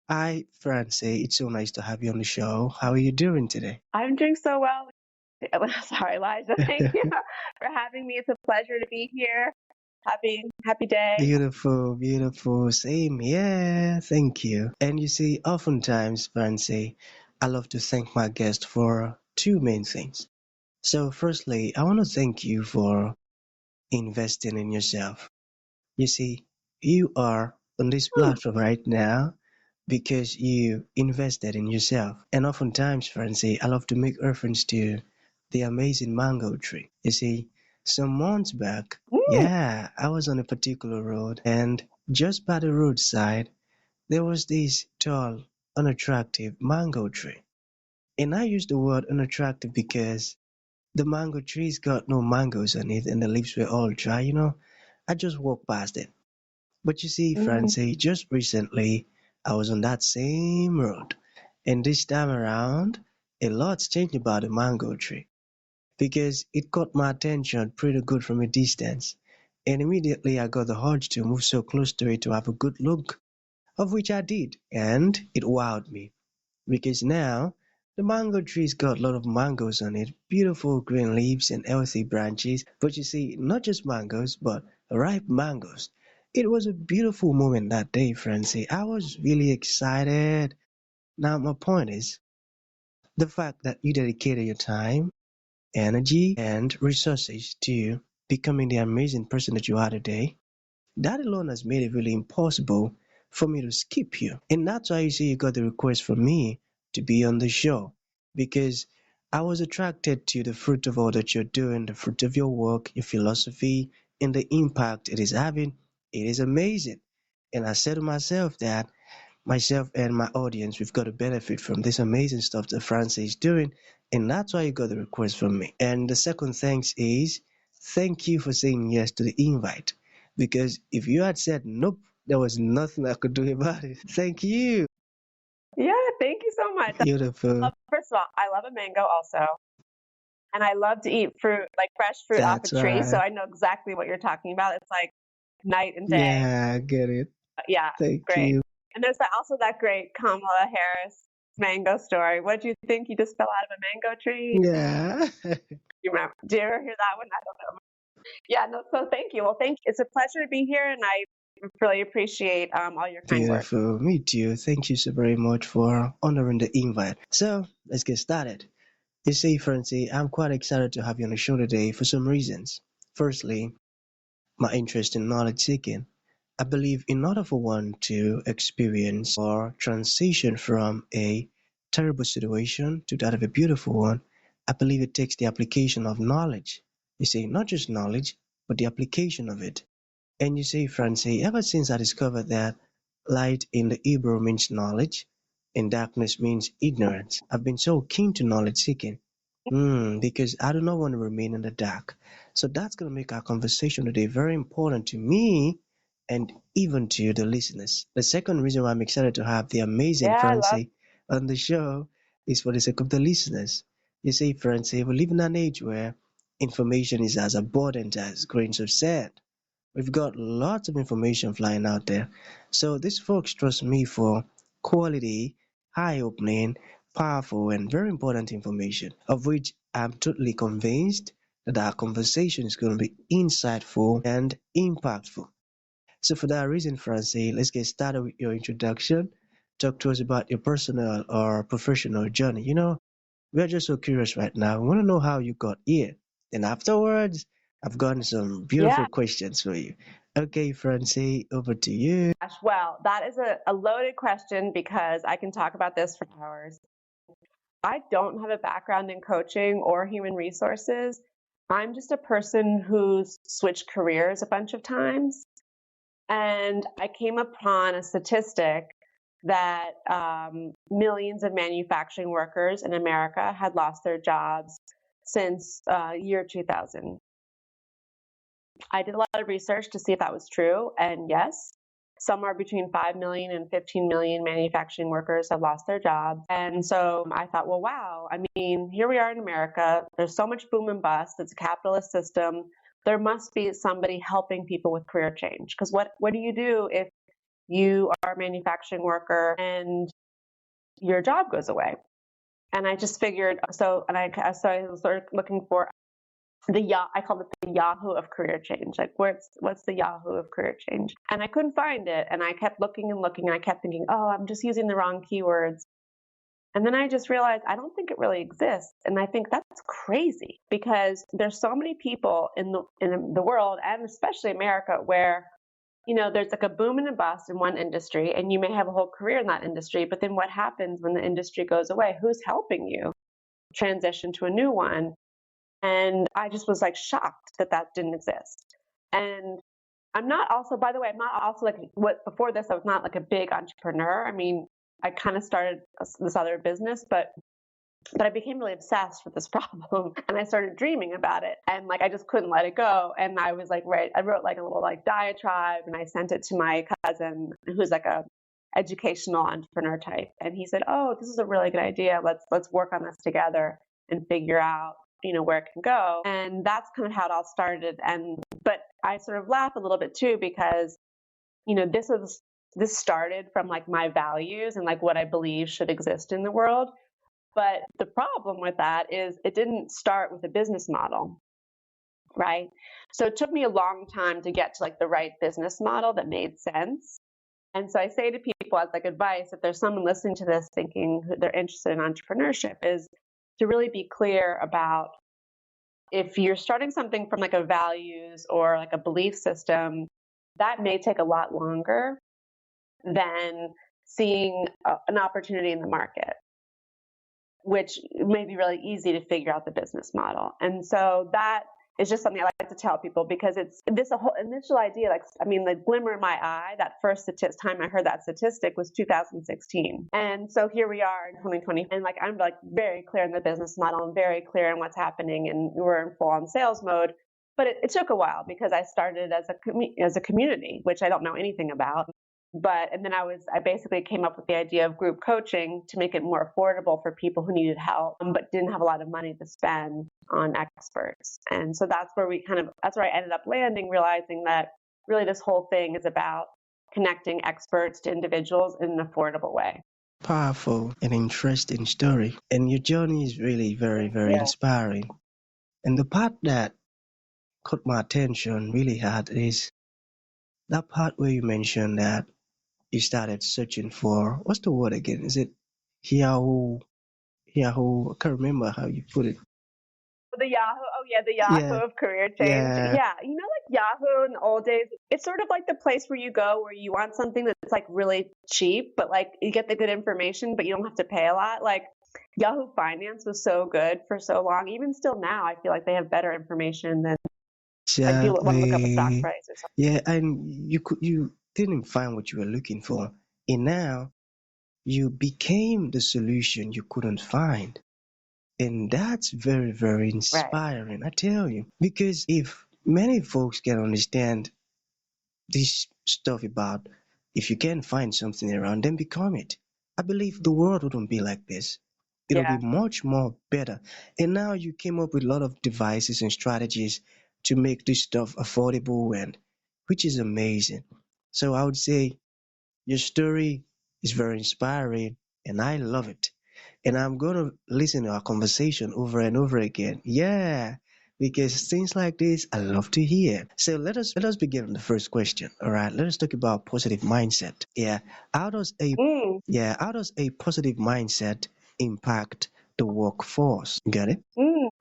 Hi, Francie. It's so nice to have you on the show. How are you doing today? I'm doing so well. Sorry, Elijah. Thank you for having me. It's a pleasure to be here. Happy day. Beautiful, beautiful. Same here. Thank you. And you see, oftentimes, Francie, I love to thank my guest for two main things. So, firstly, I want to thank you for investing in yourself. You see, you are on this Hmm. platform right now because you invested in yourself. And oftentimes, Francie, I love to make reference to the amazing mango tree. You see, some months back, Mm, yeah, I was on a particular road, and just by the roadside, there was this tall, unattractive mango tree. And I use the word unattractive because the mango tree's got no mangoes on it and the leaves were all dry. I just walked past it. But you see, mm. Francie, just recently I was on that same road, and this time around, a lot's changed about the mango tree because it caught my attention pretty good from a distance, and immediately I got the urge to move so close to it to have a good look, of which I did, and it wowed me because now the mango tree's got a lot of mangoes on it, beautiful green leaves and healthy branches. But you see, not just mangoes, but ripe mangoes. It was a beautiful moment that day, Francie. I was really excited. Now, my point is the fact that you dedicated your time, energy, and resources to becoming the amazing person that you are today. That alone has made it really impossible for me to skip you. And that's why you see you got the request from me to be on the show. Because I was attracted to the fruit of all that you're doing, the fruit of your work, your philosophy, and the impact it is having. It is amazing. And I said to myself that myself and my audience, we've got to benefit from this amazing stuff that Francis is doing. And that's why you got the request from me. And the second thanks is thank you for saying yes to the invite. Because if you had said nope, there was nothing I could do about it. Thank you. Yeah, thank you so much. Beautiful. First of all, I love a mango also, and I love to eat fruit, like fresh fruit off a That's tree. So right. I know exactly what you're talking about. It's like night and day. Yeah, I get it. Yeah, Thank great. you. And there's also that great Kamala Harris mango story. What do you think? You just fell out of a mango tree? Yeah. You remember? Do you ever hear that one? I don't know. Yeah, no, so thank you. Well, thank you. It's a pleasure to be here, and I really appreciate all your kind words. Beautiful. Me too. Thank you so very much for honoring the invite. So let's get started. You see, Francie, I'm quite excited to have you on the show today for some reasons. Firstly, my interest in knowledge seeking. I believe in order for one to experience or transition from a terrible situation to that of a beautiful one, I believe it takes the application of knowledge. You see, not just knowledge, but the application of it. And you see, Francie, ever since I discovered that light in the Hebrew means knowledge and darkness means ignorance, I've been so keen to knowledge seeking. Because I do not want to remain in the dark. So that's going to make our conversation today very important to me and even to the listeners. The second reason why I'm excited to have the amazing Yeah, I love. Francie on the show is for the sake of the listeners. You see, Francie, we live in an age where information is as abundant as grains of sand. We've got lots of information flying out there. So these folks trust me for quality, eye-opening, powerful, and very important information, of which I'm totally convinced that our conversation is going to be insightful and impactful. So for that reason, Francie, let's get started with your introduction. Talk to us about your personal or professional journey. We're just so curious right now. We want to know how you got here. And afterwards, I've gotten some Yeah. beautiful questions for you. Okay, Francie, over to you. Gosh, well, that is a loaded question because I can talk about this for hours. I don't have a background in coaching or human resources. I'm just a person who's switched careers a bunch of times. And I came upon a statistic that millions of manufacturing workers in America had lost their jobs since year 2000. I did a lot of research to see if that was true, and yes, somewhere between 5 million and 15 million manufacturing workers have lost their jobs. And so I thought, well, wow, I mean, here we are in America. There's so much boom and bust. It's a capitalist system. There must be somebody helping people with career change. Because what do you do if you are a manufacturing worker and your job goes away. And I just figured, so I was sort of looking for I call it the Yahoo of career change. Like, what's the Yahoo of career change? And I couldn't find it. And I kept looking and looking, and I kept thinking, oh, I'm just using the wrong keywords. And then I just realized I don't think it really exists. And I think that's crazy, because there's so many people in the world, and especially America, where, there's like a boom and a bust in one industry, and you may have a whole career in that industry. But then what happens when the industry goes away? Who's helping you transition to a new one? And I just was like shocked that didn't exist. And I'm not also, by the way, I'm not also like before this, I was not like a big entrepreneur. I mean, I kind of started this other business, but I became really obsessed with this problem, and I started dreaming about it, and like I just couldn't let it go. And I was like, I wrote like a little like diatribe, and I sent it to my cousin, who's like a educational entrepreneur type, and he said, "Oh, this is a really good idea. Let's work on this together and figure out where it can go." And that's kind of how it all started. But I sort of laugh a little bit too, because this started from like my values and like what I believe should exist in the world. But the problem with that is it didn't start with a business model, right? So it took me a long time to get to like the right business model that made sense. And so I say to people as like advice, if there's someone listening to this thinking they're interested in entrepreneurship, is to really be clear about, if you're starting something from like a values or like a belief system, that may take a lot longer than seeing an opportunity in the market, which may be really easy to figure out the business model. And so that is just something I like to tell people, because it's this whole initial idea, like, I mean, the glimmer in my eye, that first time I heard that statistic was 2016. And so here we are in 2020, and like, I'm like very clear in the business model and very clear in what's happening, and we're in full on sales mode. But it took a while, because I started as a community, which I don't know anything about. And then I basically came up with the idea of group coaching to make it more affordable for people who needed help, but didn't have a lot of money to spend on experts. And so that's where I ended up landing, realizing that really this whole thing is about connecting experts to individuals in an affordable way. Powerful and interesting story. And your journey is really very, very inspiring. And the part that caught my attention really hard is that part where you mentioned that you started searching for, what's the word again? Is it Yahoo? Yahoo? I can't remember how you put it. The Yahoo of career change. Yeah. Like Yahoo in the old days, it's sort of like the place where you go where you want something that's like really cheap, but like you get the good information, but you don't have to pay a lot. Like Yahoo Finance was so good for so long. Even still now, I feel like they have better information than like you want to look up a stock price or something. Yeah, and you didn't find what you were looking for, and now you became the solution you couldn't find. And that's very, very inspiring, right. I tell you. Because if many folks can understand this stuff about, if you can find something around, then become it, I believe the world wouldn't be like this. It'll be much more better. And now you came up with a lot of devices and strategies to make this stuff affordable, and which is amazing. So I would say your story is very inspiring, and I love it. And I'm going to listen to our conversation over and over again. Yeah, because things like this I love to hear. So let us begin on the first question. All right, let us talk about positive mindset. Yeah, how does a positive mindset impact the workforce? Got it?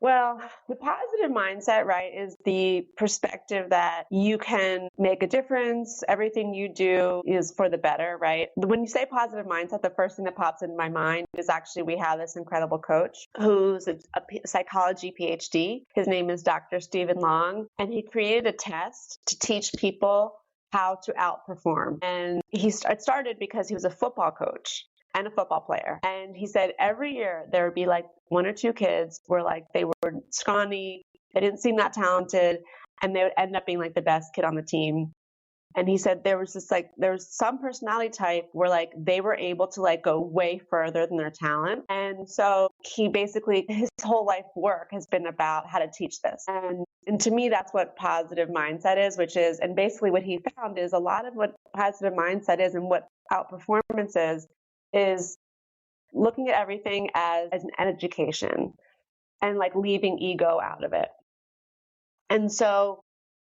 Well, the positive mindset, right, is the perspective that you can make a difference. Everything you do is for the better, right? When you say positive mindset, the first thing that pops into my mind is actually we have this incredible coach who's a psychology PhD. His name is Dr. Stephen Long, and he created a test to teach people how to outperform. And it started because he was a football coach and a football player. And he said every year there would be like one or two kids where like they were scrawny, they didn't seem that talented, and they would end up being like the best kid on the team. And he said there was some personality type where like they were able to like go way further than their talent. And so he basically, his whole life work has been about how to teach this. And to me, that's what positive mindset is, and basically what he found is a lot of what positive mindset is and what outperformance is looking at everything as an education and like leaving ego out of it. And so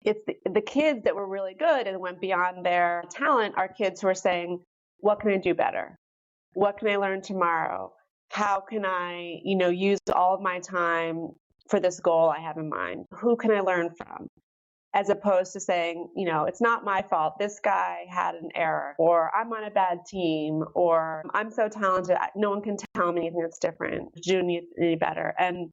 it's the kids that were really good and went beyond their talent are kids who are saying, what can I do better? What can I learn tomorrow? How can I, use all of my time for this goal I have in mind? Who can I learn from? As opposed to saying, it's not my fault. This guy had an error, or I'm on a bad team, or I'm so talented. No one can tell me anything that's different. Do any better? And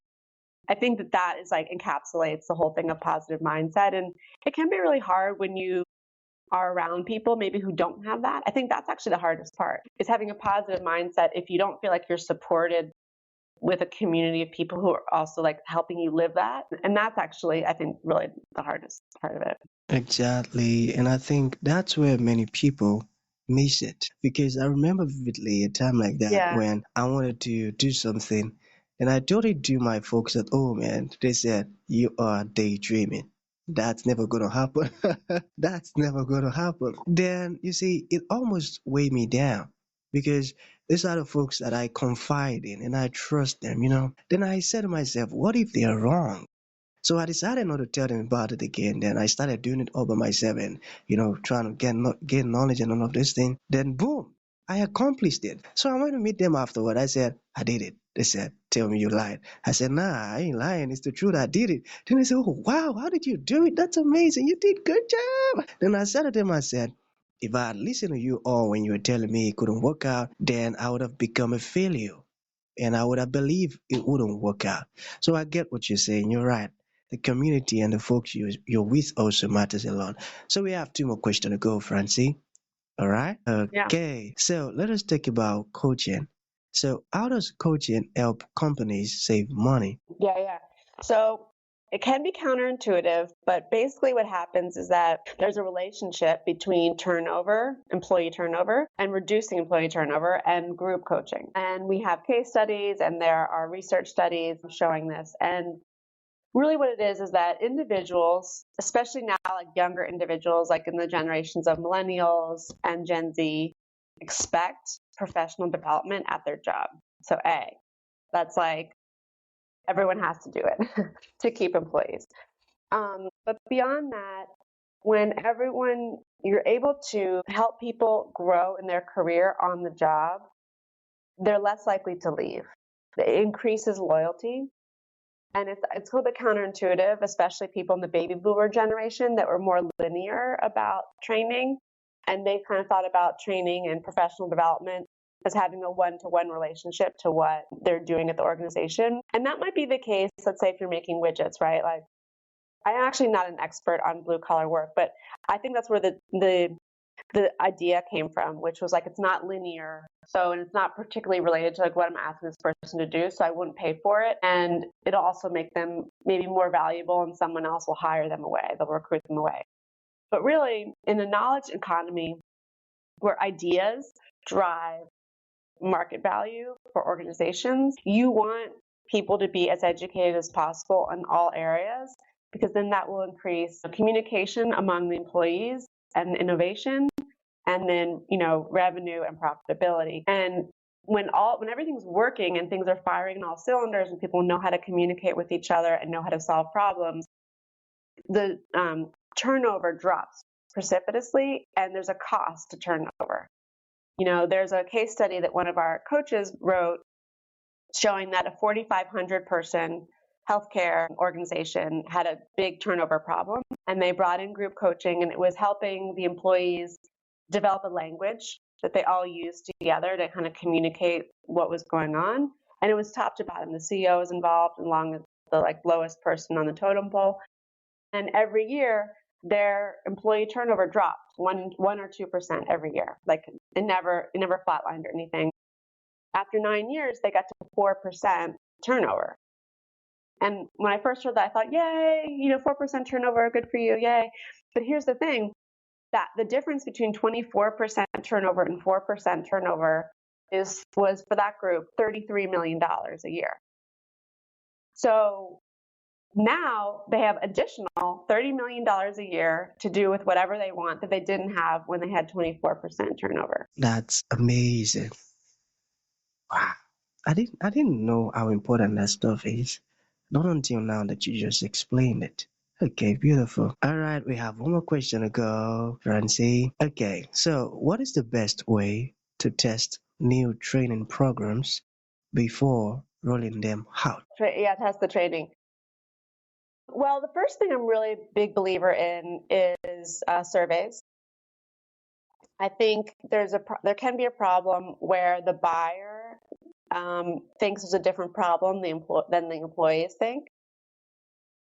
I think that is like encapsulates the whole thing of positive mindset. And it can be really hard when you are around people maybe who don't have that. I think that's actually the hardest part is having a positive mindset if you don't feel like you're supported with a community of people who are also like helping you live that. And that's actually, I think, really the hardest part of it. Exactly. And I think that's where many people miss it. Because I remember vividly a time like that Yeah. when I wanted to do something and I told it to my folks that, oh man, they said, you are daydreaming. That's never going to happen. That's never going to happen. Then, you see, it almost weighed me down because these are the folks that I confide in and I trust them. Then I said to myself, what if they are wrong? So I decided not to tell them about it again. Then I started doing it all by myself and, trying to get knowledge and all of this thing. Then boom, I accomplished it. So I went to meet them afterward. I said, I did it. They said, tell me you lied. I said, nah, I ain't lying. It's the truth. I did it. Then they said, oh, wow, how did you do it? That's amazing. You did good job. Then I said to them, I said, if I had listened to you all when you were telling me it couldn't work out, then I would have become a failure. And I would have believed it wouldn't work out. So I get what you're saying. You're right. The community and the folks you're with also matters a lot. So we have two more questions to go, Francie. All right? Yeah. Okay. So let us talk about coaching. So how does coaching help companies save money? Yeah. So it can be counterintuitive, but basically what happens is that there's a relationship between employee turnover, and reducing employee turnover and group coaching. And we have case studies and there are research studies showing this. And really what it is that individuals, especially now like younger individuals, like in the generations of millennials and Gen Z, expect professional development at their job. So that's like everyone has to do it to keep employees. But beyond that, when you're able to help people grow in their career on the job, they're less likely to leave. It increases loyalty. And it's a little bit counterintuitive, especially people in the baby boomer generation that were more linear about training. And they kind of thought about training and professional development as having a one-to-one relationship to what they're doing at the organization. And that might be the case, let's say if you're making widgets, right? Like, I'm actually not an expert on blue collar work, but I think that's where the idea came from, which was like it's not linear. So, and it's not particularly related to like what I'm asking this person to do. So I wouldn't pay for it. And it'll also make them maybe more valuable and someone else will hire them away. They'll recruit them away. But really, in the knowledge economy where ideas drive market value for organizations, you want people to be as educated as possible in all areas, because then that will increase communication among the employees and innovation, and then revenue and profitability. And when everything's working and things are firing on all cylinders and people know how to communicate with each other and know how to solve problems, the turnover drops precipitously, and there's a cost to turnover. There's a case study that one of our coaches wrote showing that a 4,500 person healthcare organization had a big turnover problem, and they brought in group coaching, and it was helping the employees develop a language that they all used together to kind of communicate what was going on. And it was top to bottom. The CEO was involved along with the lowest person on the totem pole. And every year their employee turnover dropped 1 or 2% every year. Like it never flatlined or anything. After 9 years, they got to 4% turnover. And when I first heard that, I thought, yay, 4% turnover, good for you, yay. But here's the thing. that the difference between 24% turnover and 4% turnover was for that group $33 million a year. So now they have additional $30 million a year to do with whatever they want that they didn't have when they had 24% turnover. That's amazing. Wow. I didn't know how important that stuff is. Not until now that you just explained it. Okay, beautiful. All right, we have one more question to go, Francie. Okay, so what is the best way to test new training programs before rolling them out? Yeah, test the training. Well, the first thing I'm really a big believer in is surveys. I think there can be a problem where the buyer thinks there's a different problem than the employees think.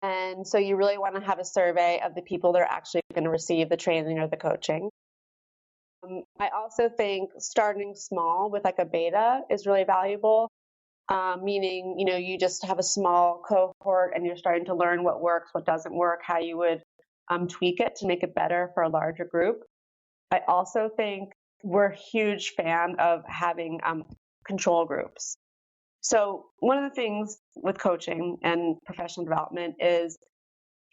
And so you really want to have a survey of the people that are actually going to receive the training or the coaching. I also think starting small with like a beta is really valuable, meaning, you just have a small cohort and you're starting to learn what works, what doesn't work, how you would tweak it to make it better for a larger group. I also think we're a huge fan of having control groups. So one of the things with coaching and professional development is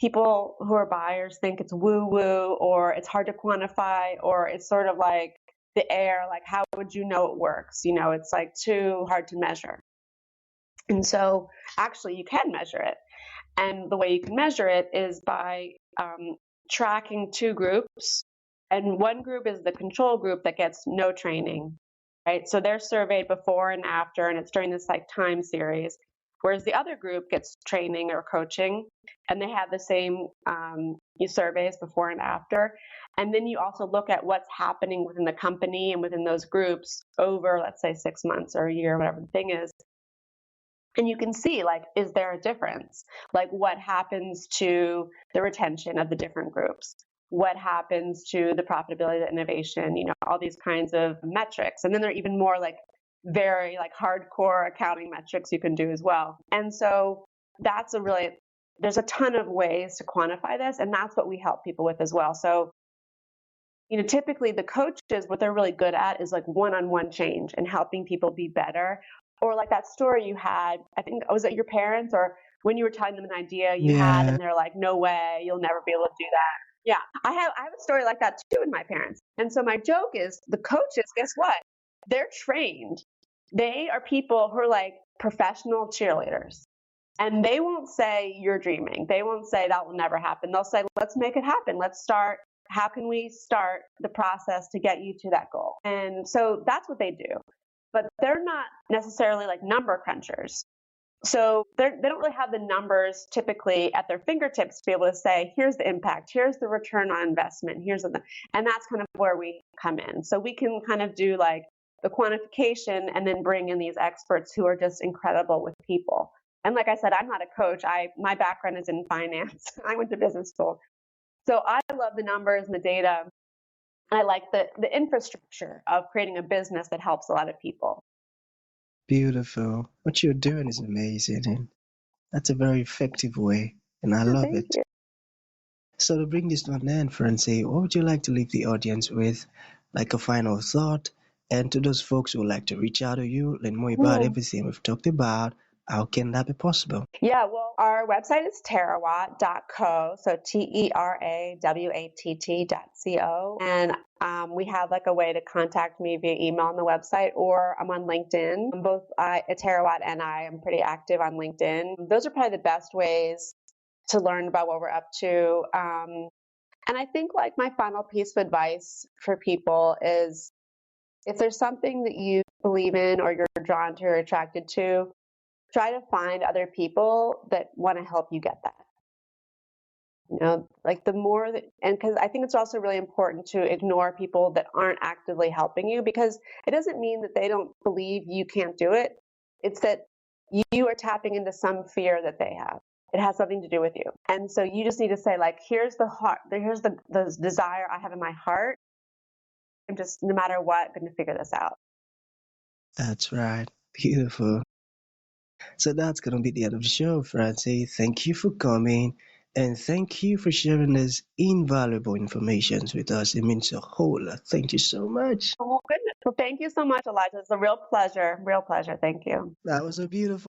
people who are buyers think it's woo-woo or it's hard to quantify or it's sort of like the air, like how would you know it works? It's like too hard to measure. And so actually you can measure it. And the way you can measure it is by tracking two groups. And one group is the control group that gets no training, right? So they're surveyed before and after, and it's during this like time series. Whereas the other group gets training or coaching, and they have the same surveys before and after. And then you also look at what's happening within the company and within those groups over, let's say, 6 months or a year, whatever the thing is. And you can see, like, is there a difference? Like, what happens to the retention of the different groups? What happens to the profitability, the innovation, all these kinds of metrics. And then there are even more like very like hardcore accounting metrics you can do as well. And so there's a ton of ways to quantify this. And that's what we help people with as well. So, typically the coaches, what they're really good at is like one-on-one change and helping people be better. Or like that story you had, I think, was it your parents or when you were telling them an idea you had and they're like, no way, you'll never be able to do that. Yeah, I have a story like that too with my parents. And so my joke is the coaches, guess what? They're trained. They are people who are like professional cheerleaders. And they won't say you're dreaming. They won't say that will never happen. They'll say, let's make it happen. Let's start. How can we start the process to get you to that goal? And so that's what they do. But they're not necessarily like number crunchers. So they don't really have the numbers typically at their fingertips to be able to say, here's the impact, here's the return on investment, and that's kind of where we come in. So we can kind of do like the quantification and then bring in these experts who are just incredible with people. And like I said, I'm not a coach. My background is in finance. I went to business school. So I love the numbers and the data. And I like the infrastructure of creating a business that helps a lot of people. Beautiful. What you're doing is amazing, and that's a very effective way, and I love Thank it. you. So to bring this to an end, Francie, what would you like to leave the audience with, like a final thought? And to those folks who would like to reach out to you, learn more about everything we've talked about, how can that be possible? Yeah, well, our website is terawatt.co, so TERAWATT.co. And we have like a way to contact me via email on the website, or I'm on LinkedIn. Both Terawatt and I am pretty active on LinkedIn. Those are probably the best ways to learn about what we're up to. And I think like my final piece of advice for people is if there's something that you believe in or you're drawn to or attracted to, try to find other people that want to help you get that. Like the more that, and because I think it's also really important to ignore people that aren't actively helping you, because it doesn't mean that they don't believe you can't do it. It's that you are tapping into some fear that they have. It has something to do with you. And so you just need to say, like, here's the heart, here's the desire I have in my heart. I'm just, no matter what, going to figure this out. That's right. Beautiful. So that's going to be the end of the show, Francie. Thank you for coming. And thank you for sharing this invaluable information with us. It means a whole lot. Thank you so much. Oh, goodness. Well, thank you so much, Elijah. It's a real pleasure. Real pleasure. Thank you. That was a beautiful